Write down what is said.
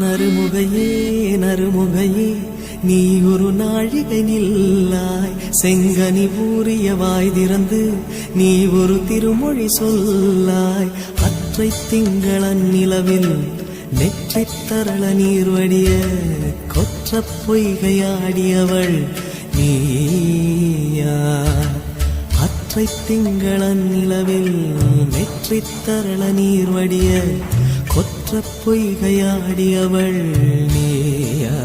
நறுமுகையே நறுமுகையே நீ ஒரு நாழிகை நில்லாய் செங்கனி ஊறிய வாய் திறந்து நீ ஒரு திருமொழி சொல்லாய் அற்றை திங்களன் நிலவில் நெற்றித் தரள நீர் வடிய கொற்ற பொய்கையாடியவள் நீயா அற்றை திங்களன் நிலவில் நெற்றித் தரள நீர் வடிய கொற்ற பொய்கையாடியவள் நீயா